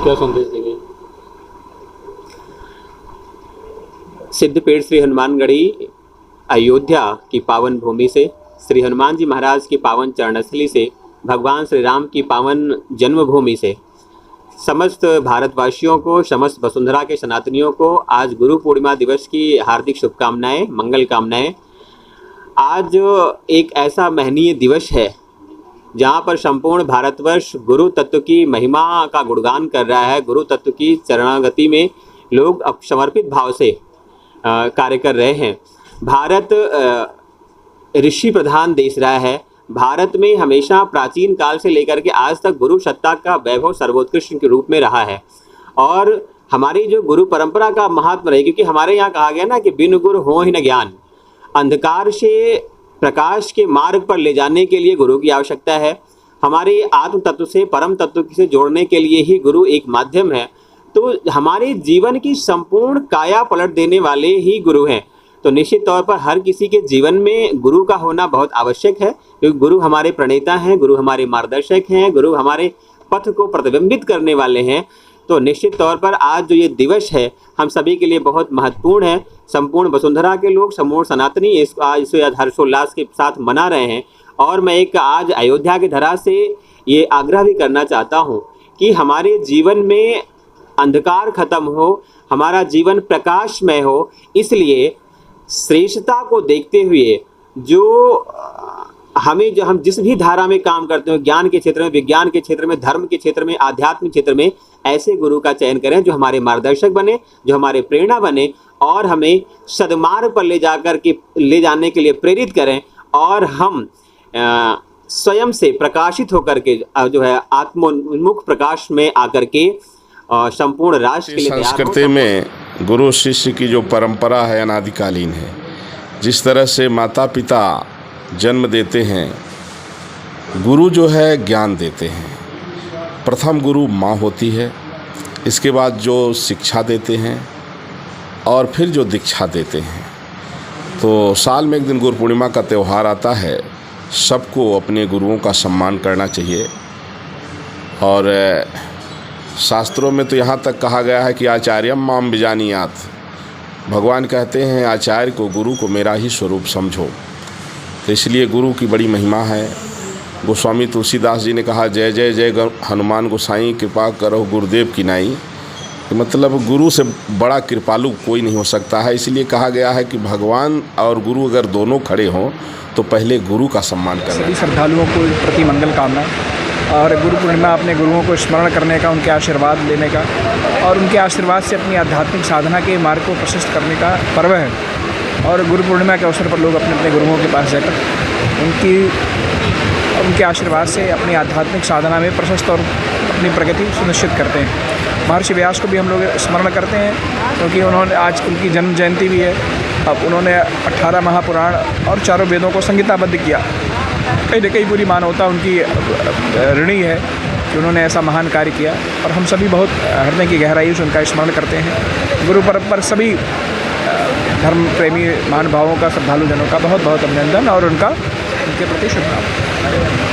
क्या संदेश देंगे? सिद्धपीठ श्री हनुमानगढ़ी अयोध्या की पावन भूमि से, श्री हनुमान जी महाराज की पावन चरणस्थली से, भगवान श्री राम की पावन जन्मभूमि से समस्त भारतवासियों को, समस्त वसुंधरा के सनातनियों को आज गुरु पूर्णिमा दिवस की हार्दिक शुभकामनाएं, मंगल कामनाएं। आज एक ऐसा महनीय दिवस है जहां पर संपूर्ण भारतवर्ष गुरु तत्व की महिमा का गुणगान कर रहा है। गुरु तत्व की चरणागति में लोग अब समर्पित भाव से कार्य कर रहे हैं। भारत ऋषि प्रधान देश रहा है। भारत में हमेशा प्राचीन काल से लेकर के आज तक गुरु सत्ता का वैभव सर्वोत्कृष्ट के रूप में रहा है। और हमारी जो गुरु परंपरा का महात्मा रही, क्योंकि हमारे यहाँ कहा गया ना कि बिन गुरु हो ही न ज्ञान। अंधकार से प्रकाश के मार्ग पर ले जाने के लिए गुरु की आवश्यकता है। हमारे आत्म तत्व से परम तत्व से जोड़ने के लिए ही गुरु एक माध्यम है। तो हमारे जीवन की संपूर्ण काया पलट देने वाले ही गुरु हैं। तो निश्चित तौर पर हर किसी के जीवन में गुरु का होना बहुत आवश्यक है, क्योंकि गुरु हमारे प्रणेता हैं, गुरु हमारे मार्गदर्शक हैं, गुरु हमारे पथ को प्रतिबिंबित करने वाले हैं। तो निश्चित तौर पर आज जो ये दिवस है हम सभी के लिए बहुत महत्वपूर्ण है। संपूर्ण वसुंधरा के लोग, समूह सनातनी इसे हर्षोल्लास के साथ मना रहे हैं। और मैं एक आज अयोध्या की धरा से ये आग्रह भी करना चाहता हूँ कि हमारे जीवन में अंधकार खत्म हो, हमारा जीवन प्रकाशमय हो। इसलिए श्रेष्ठता को देखते हुए हम जिस भी धारा में काम करते हो, ज्ञान के क्षेत्र में, विज्ञान के क्षेत्र में, धर्म के क्षेत्र में, आध्यात्मिक क्षेत्र में, ऐसे गुरु का चयन करें जो हमारे मार्गदर्शक बने, जो हमारे प्रेरणा बने और हमें सद्मार्ग पर ले जाने के लिए प्रेरित करें। और हम स्वयं से प्रकाशित होकर के जो है आत्मोन्मुख प्रकाश में आकर के संपूर्ण राष्ट्र के लिए संस्कृति में गुरु शिष्य की जो परंपरा है अनादिकालीन है। जिस तरह से माता पिता जन्म देते हैं, गुरु जो है ज्ञान देते हैं। प्रथम गुरु माँ होती है, इसके बाद जो शिक्षा देते हैं और फिर जो दीक्षा देते हैं। तो साल में एक दिन गुरु पूर्णिमा का त्यौहार आता है। सबको अपने गुरुओं का सम्मान करना चाहिए। और शास्त्रों में तो यहाँ तक कहा गया है कि आचार्यम माम बिजानियात। भगवान कहते हैं आचार्य को, गुरु को मेरा ही स्वरूप समझो। तो इसलिए गुरु की बड़ी महिमा है। गोस्वामी तुलसीदास जी ने कहा, जय जय जय हनुमान गोसाई, कृपा करो गुरुदेव की नाई। मतलब गुरु से बड़ा कृपालु कोई नहीं हो सकता है। इसलिए कहा गया है कि भगवान और गुरु अगर दोनों खड़े हों तो पहले गुरु का सम्मान करना। सभी श्रद्धालुओं को प्रति मंगल कामना। और गुरु पूर्णिमा अपने गुरुओं को स्मरण करने का, उनके आशीर्वाद लेने का और उनके आशीर्वाद से अपनी आध्यात्मिक साधना के मार्ग को प्रशस्त करने का पर्व है। और गुरु पूर्णिमा के अवसर पर लोग अपने अपने गुरुओं के पास जाकर उनके आशीर्वाद से अपनी आध्यात्मिक साधना में प्रशस्त और अपनी प्रगति सुनिश्चित करते हैं। महर्षि व्यास को भी हम लोग स्मरण करते हैं, क्योंकि उन्होंने आज उनकी जन्म जयंती भी है। अब उन्होंने 18 महापुराण और चारों वेदों को संहिताबद्ध किया। कहीं न कहीं पूरी मानवता उनकी ऋणी है कि उन्होंने ऐसा महान कार्य किया। और हम सभी बहुत हृदय की गहराई से उनका स्मरण करते हैं। गुरु पर्व पर सभी धर्म प्रेमी महानुभावों का, श्रद्धालुजनों का बहुत बहुत अभिनंदन और उनके प्रति शुभकामनाएं।